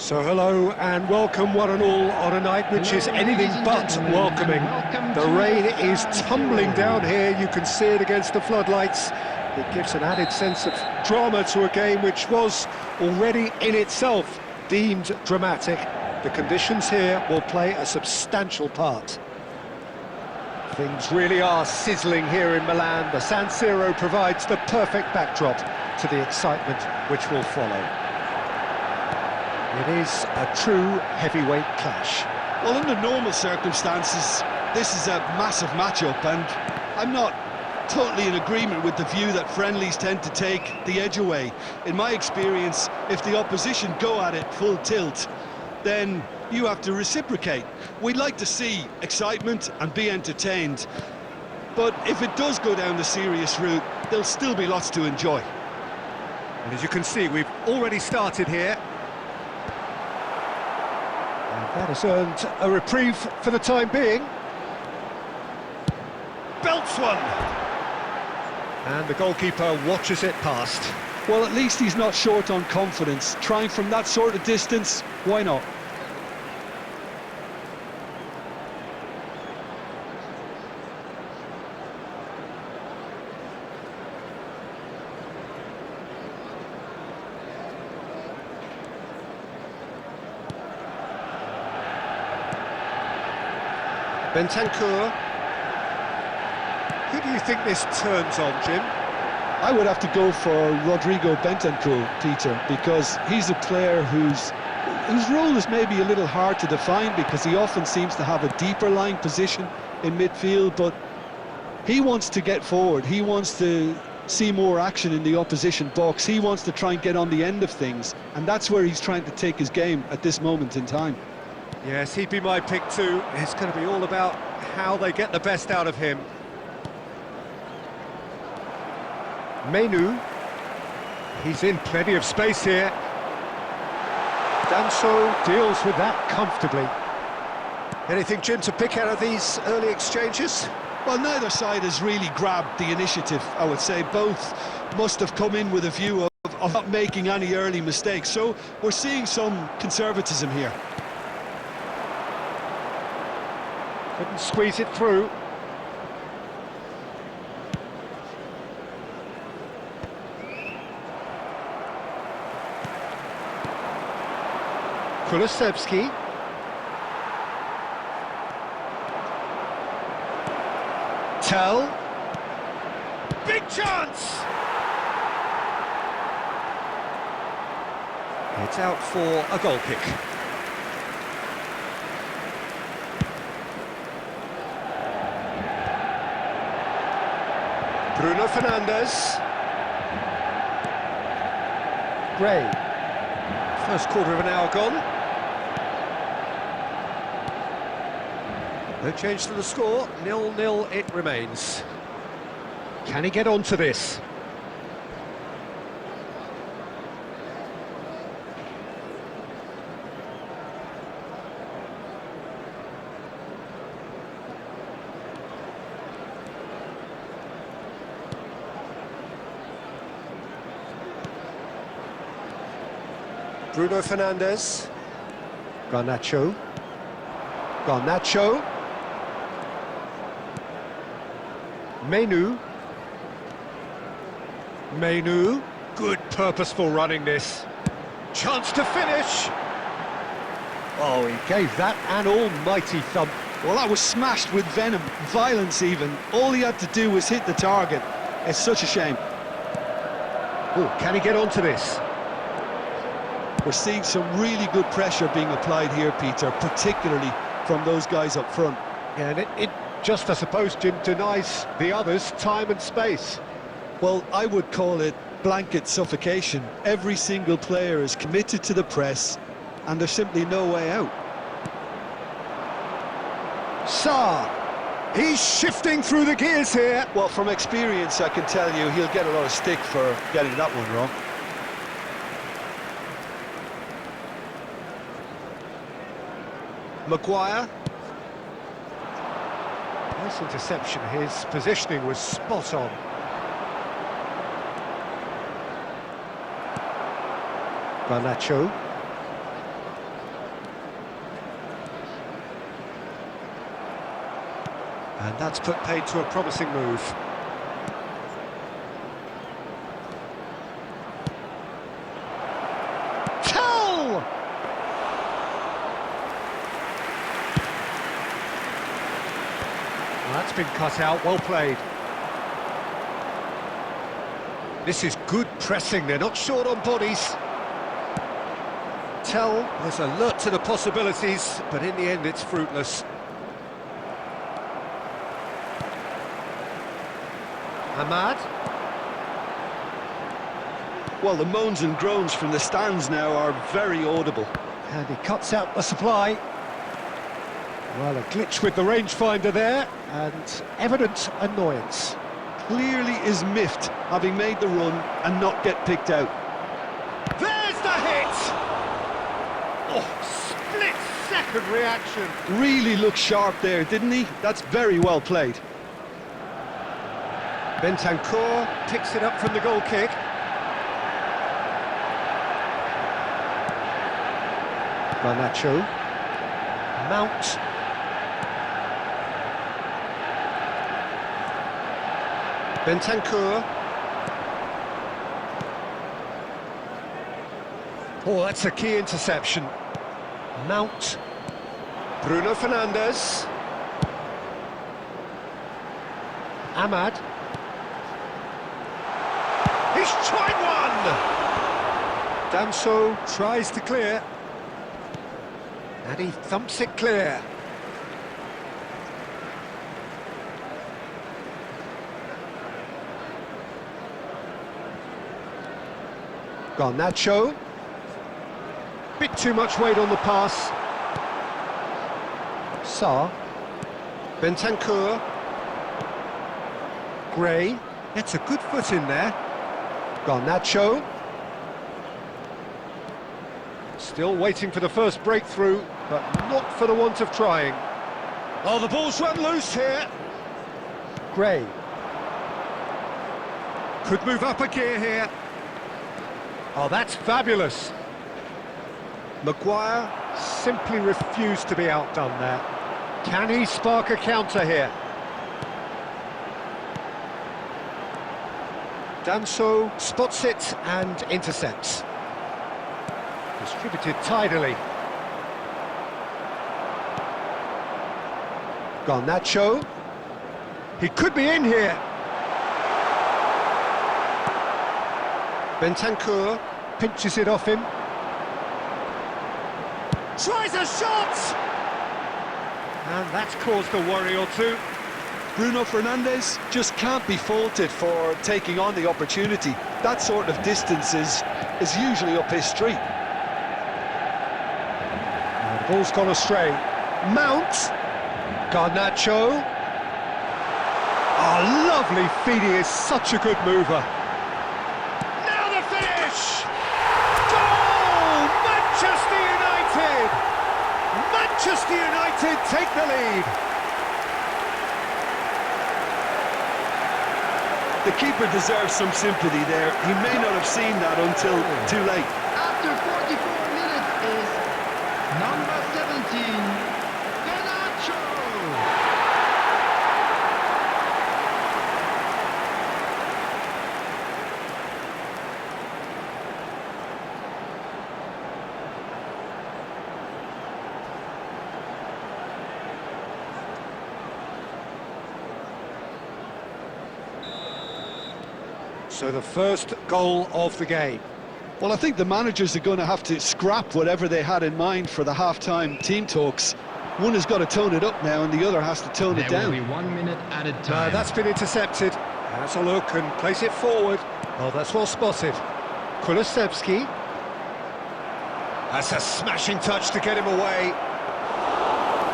So hello and welcome one and all on a night which is anything but welcoming. The rain is tumbling down here, you can see it against the floodlights. It gives an added sense of drama to a game which was already in itself deemed dramatic. The conditions here will play a substantial part. Things really are sizzling here in Milan. The San Siro provides the perfect backdrop to the excitement which will follow. It is a true heavyweight clash. Well, under normal circumstances, this is a massive matchup, and I'm not totally in agreement with the view that friendlies tend to take the edge away. In my experience, if the opposition go at it full tilt, then you have to reciprocate. We'd like to see excitement and be entertained, but if it does go down the serious route, there'll still be lots to enjoy. And as you can see, we've already started here. That has earned a reprieve for the time being. Belts one! And the goalkeeper watches it past. Well, at least he's not short on confidence. Trying from that sort of distance, why not? Bentancur. Who do you think this turns on, Jim? I would have to go for Rodrigo Bentancur, Peter, because he's a player whose role is maybe a little hard to define, because he often seems to have a deeper lying position in midfield, but he wants to get forward, he wants to see more action in the opposition box, he wants to try and get on the end of things, and that's where he's trying to take his game at this moment in time. Yes, he'd be my pick too. It's going to be all about how they get the best out of him. Menu. He's in plenty of space here. Danso deals with that comfortably. Anything, Jim, to pick out of these early exchanges? Well, neither side has really grabbed the initiative, I would say. Both must have come in with a view of not making any early mistakes. So we're seeing some conservatism here. Couldn't squeeze it through. Kulusevski. Tell. Big chance! It's out for a goal kick. Bruno Fernandes. Gray. First quarter of an hour gone. No change to the score, 0-0 it remains. Can he get onto this? Bruno Fernandes. Garnacho. Garnacho. Menu. Menu. Good purposeful running this. Chance to finish. Oh, he gave that an almighty thump. Well, that was smashed with venom, violence even. All he had to do was hit the target. It's such a shame. Oh, can he get onto this? We're seeing some really good pressure being applied here, Peter, particularly from those guys up front. Yeah, and it just, I suppose, Jim, denies the others time and space. Well, I would call it blanket suffocation. Every single player is committed to the press, and there's simply no way out. Sarr, he's shifting through the gears here. Well, from experience, I can tell you he'll get a lot of stick for getting that one wrong. Maguire. Nice interception, his positioning was spot on. Garnacho. And that's put paid to a promising move. Tell! That's been cut out, well played. This is good pressing, they're not short on bodies. Tell was alert to the possibilities, but in the end it's fruitless. Ahmad. Well, the moans and groans from the stands now are very audible. And he cuts out the supply. Well, a glitch with the rangefinder there, and evident annoyance. Clearly is miffed, having made the run and not get picked out. There's the hit! Oh, split-second reaction. Really looked sharp there, didn't he? That's very well played. Bentancur picks it up from the goal kick. Garnacho. Mount. Bentancur. Oh, that's a key interception. Mount. Bruno Fernandes. Ahmad. He's tried one! Danso tries to clear. And he thumps it clear. Garnacho. Bit too much weight on the pass. Sarr. Bentancur. Gray. Gets a good foot in there. Garnacho. Still waiting for the first breakthrough, but not for the want of trying. Oh, the ball's run loose here. Gray. Could move up a gear here. Oh, that's fabulous. Maguire simply refused to be outdone there. Can he spark a counter here? Danso spots it and intercepts. Distributed tidily. Garnacho. He could be in here. Bentancur pinches it off him. Tries a shot! And that's caused a worry or two. Bruno Fernandes just can't be faulted for taking on the opportunity. That sort of distance is usually up his street. The ball's gone astray. Mount. Garnacho. Oh, lovely feed, he is such a good mover. Now the finish! Goal! Manchester United! Manchester United take the lead. The keeper deserves some sympathy there. He may not have seen that until too late. After 44 minutes is number 17, Garnacho. So the first goal of the game. Well, I think the managers are going to have to scrap whatever they had in mind for the half-time team talks. One has got to tone it up now and the other has to tone it down. There will be 1 minute added time. That's been intercepted. Has a look and place it forward. Oh, that's well spotted. Kulusevski. That's a smashing touch to get him away.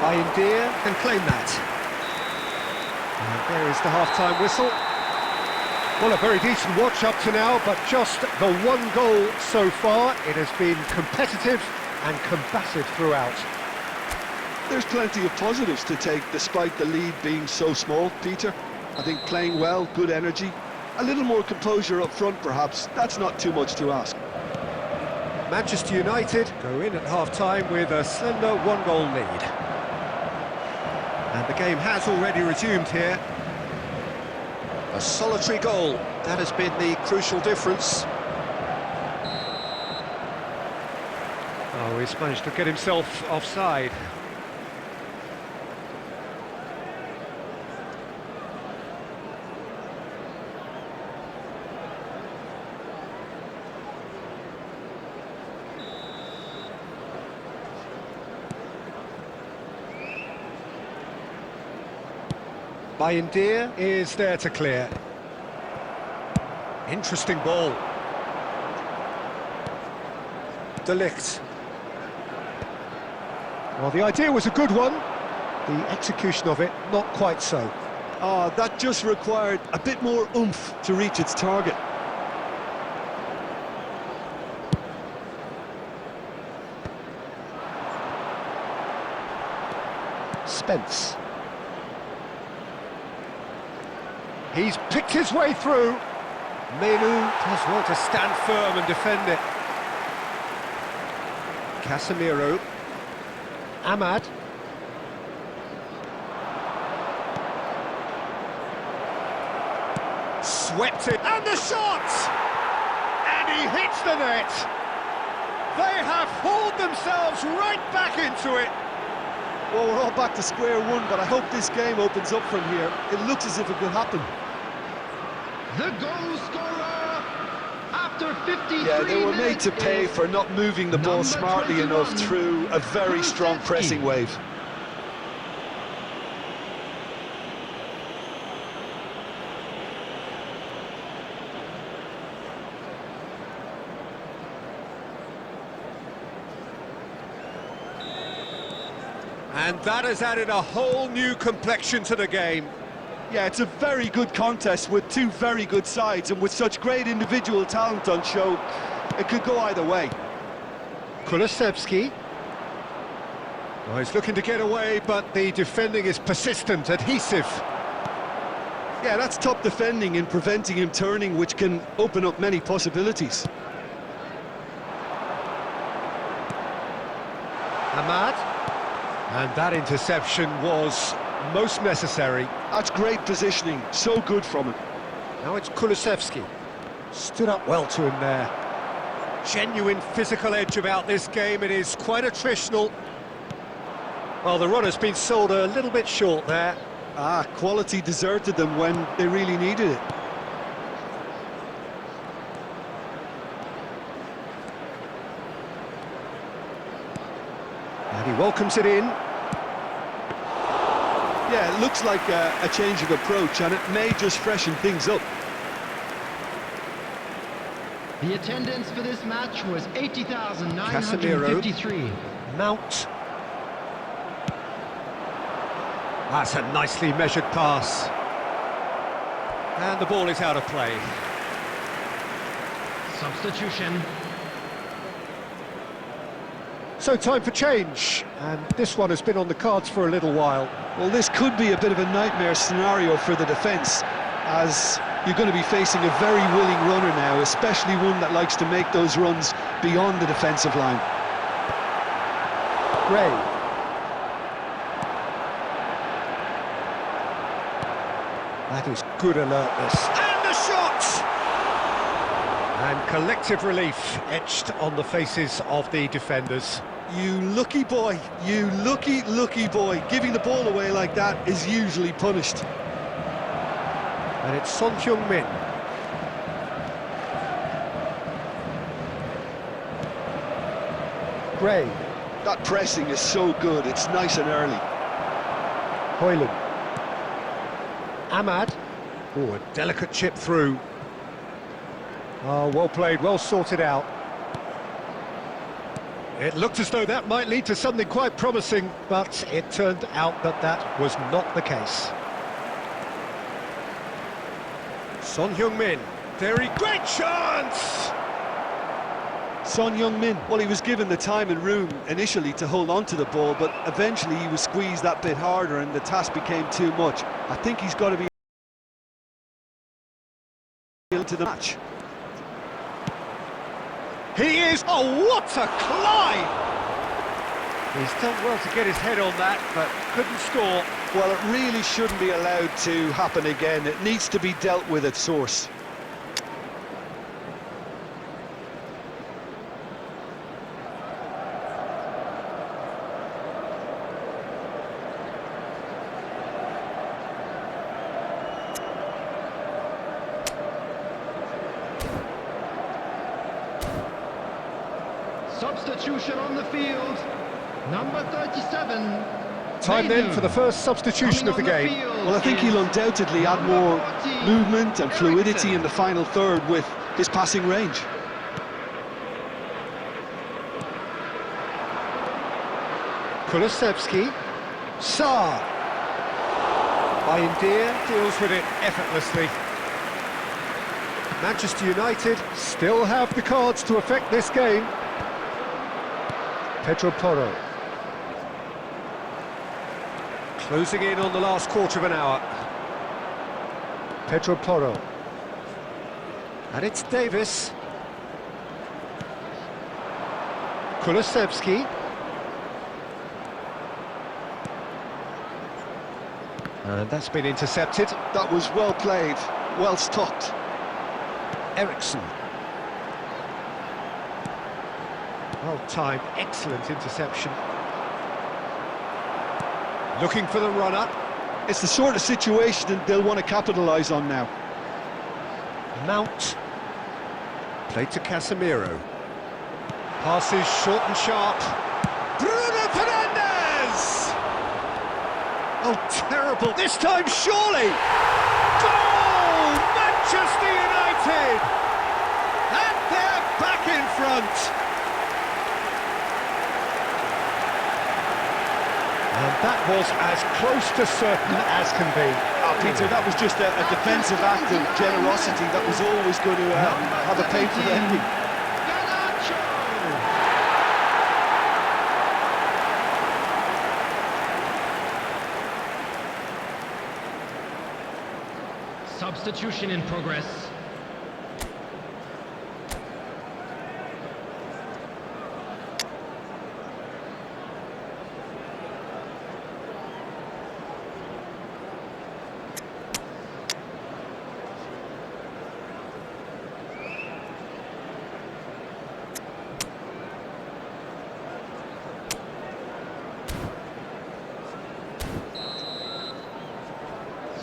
Bayindir can claim that. And there is the half-time whistle. Well, a very decent watch up to now, but just the one goal so far. It has been competitive and combative throughout. There's plenty of positives to take despite the lead being so small, Peter. I think playing well, good energy, a little more composure up front perhaps, that's not too much to ask. Manchester United go in at half-time with a slender one-goal lead. And the game has already resumed here. A solitary goal, that has been the crucial difference. Oh, he's managed to get himself offside. Bayindir is there to clear. Interesting ball. De Ligt. Well, the idea was a good one. The execution of it, not quite so. Oh, that just required a bit more oomph to reach its target. Spence. He's picked his way through. Menu does want to stand firm and defend it. Casemiro. Ahmad. Swept it. And the shot! And he hits the net. They have hauled themselves right back into it. Well, we're all back to square one, but I hope this game opens up from here. It looks as if it could happen. The goal scorer after 53 Yeah, they were made to pay minutes for not moving the ball number smartly 21, enough through a very strong Kulusevski. pressing wave. And that has added a whole new complexion to the game. Yeah, it's a very good contest with two very good sides, and with such great individual talent on show, it could go either way. Kulusevski. Oh, he's looking to get away, but the defending is persistent, adhesive. Yeah, that's top defending in preventing him turning, which can open up many possibilities. Ahmad. And that interception was most necessary. That's great positioning, so good from him. Now it's Kulusevski. Stood up well to him there. Genuine physical edge about this game. It is quite attritional. Well, the run has been sold a little bit short there. Quality deserted them when they really needed it. And he welcomes it in. Yeah, it looks like a change of approach, and it may just freshen things up. The attendance for this match was 80,953. Mount. That's a nicely measured pass. And the ball is out of play. Substitution. So time for change, and this one has been on the cards for a little while. Well, this could be a bit of a nightmare scenario for the defence, as you're going to be facing a very willing runner now, especially one that likes to make those runs beyond the defensive line. Gray. That is good alertness. And the shot! And collective relief etched on the faces of the defenders. You lucky boy, you lucky boy. Giving the ball away like that is usually punished. And it's Son Heung-min. Gray. That pressing is so good, it's nice and early. Hoyland. Ahmad. Oh, a delicate chip through. Oh, well played, well sorted out. It looked as though that might lead to something quite promising, but it turned out that that was not the case. Son Heung-min. Very great chance! Son Heung-min, well, he was given the time and room initially to hold on to the ball, but eventually he was squeezed that bit harder and the task became too much. I think he's got to be into the match. He is, oh, what a climb! He's done well to get his head on that, but couldn't score. Well, it really shouldn't be allowed to happen again. It needs to be dealt with at source. Substitution on the field. Number 37. Time then for the first substitution of the game. Well, I think he'll undoubtedly add more movement and fluidity in the final third with his passing range. Kulusevski. Sarr. Bayindir deals with it effortlessly. Manchester United still have the cards to affect this game. Pedro Porro. Closing in on the last quarter of an hour. Pedro Porro. And it's Davis. Kulusevski. And that's been intercepted. That was well played, well stopped. Eriksson. Well timed, excellent interception. Looking for the runner. It's the sort of situation they'll want to capitalise on now. Mount. Played to Casemiro. Passes short and sharp. Bruno Fernandes! Oh, terrible. This time, surely! Goal! Manchester United! And they're back in front! And that was as close to certain as can be. Oh, Peter, that was just a defensive act of generosity that was always going to have a painful ending. Substitution in progress.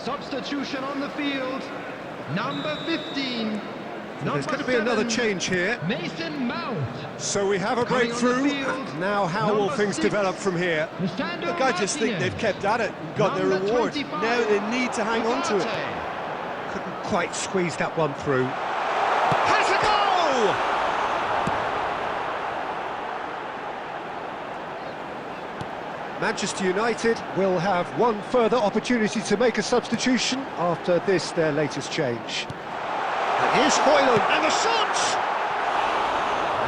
Substitution on the field. Number 15. There's going to be another change here. Mason Mount. So we have a Coming on the breakthrough. field, Now how will number things 6, develop from here? Look, I just think they've kept at it and got their Number reward. 25, Now they need to hang on to it. Couldn't quite squeeze that one through. Has a goal! Manchester United will have one further opportunity to make a substitution after this, their latest change. And here's Højlund, and the shot!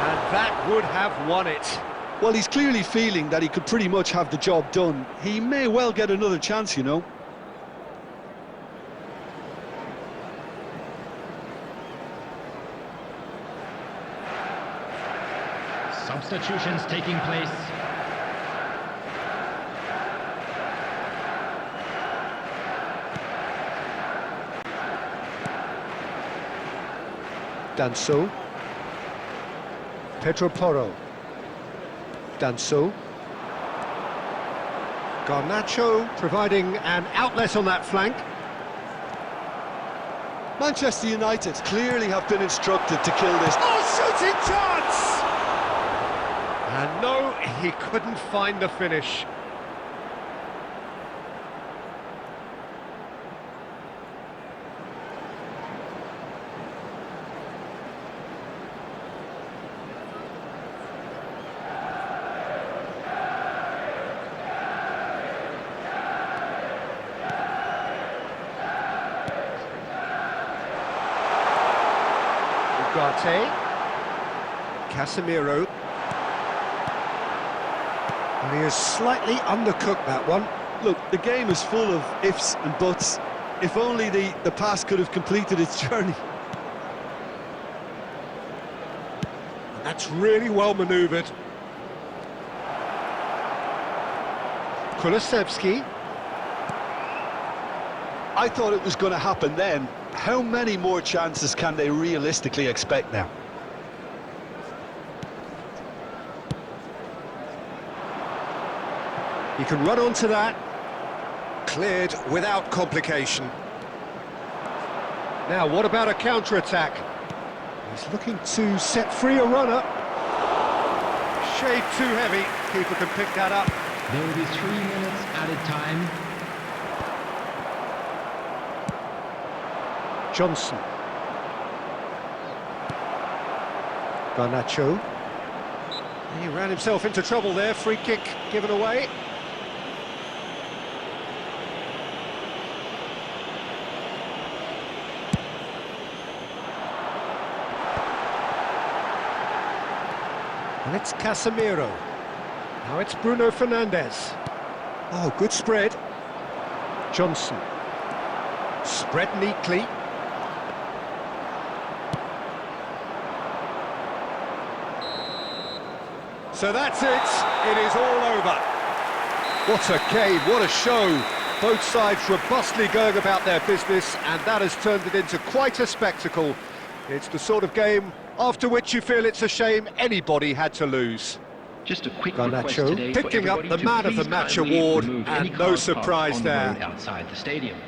And that would have won it. Well, he's clearly feeling that he could pretty much have the job done. He may well get another chance, you know. Substitutions taking place. Danso. Pedro Porro. Danso. Garnacho providing an outlet on that flank. Manchester United clearly have been instructed to kill this. Oh, shooting chance! And no, he couldn't find the finish. Ugarte. Casemiro. And he has slightly undercooked that one. Look, the game is full of ifs and buts. If only the pass could have completed its journey. That's really well manoeuvred. Kulusevski. I thought it was going to happen then. How many more chances can they realistically expect now? He can run onto that. Cleared without complication. Now, what about a counter-attack? He's looking to set free a runner. Shade too heavy. Keeper can pick that up. There will be 3 minutes added time. Johnson. Garnacho. He ran himself into trouble there. Free kick given away. And it's Casemiro. Now it's Bruno Fernandes. Oh, good spread. Johnson. Spread neatly. So that's it. It is all over. What a game, what a show. Both sides robustly going about their business, and that has turned it into quite a spectacle. It's the sort of game after which you feel it's a shame anybody had to lose. Just a quick request Garnacho today for picking up everybody the to man of the please match kindly award, remove any and no cars surprise parked on the there. road outside the stadium.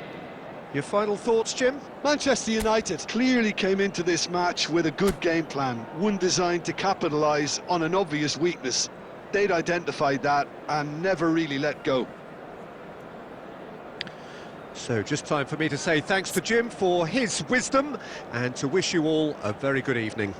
Your final thoughts, Jim? Manchester United clearly came into this match with a good game plan, one designed to capitalise on an obvious weakness. They'd identified that and never really let go. So just time for me to say thanks to Jim for his wisdom and to wish you all a very good evening.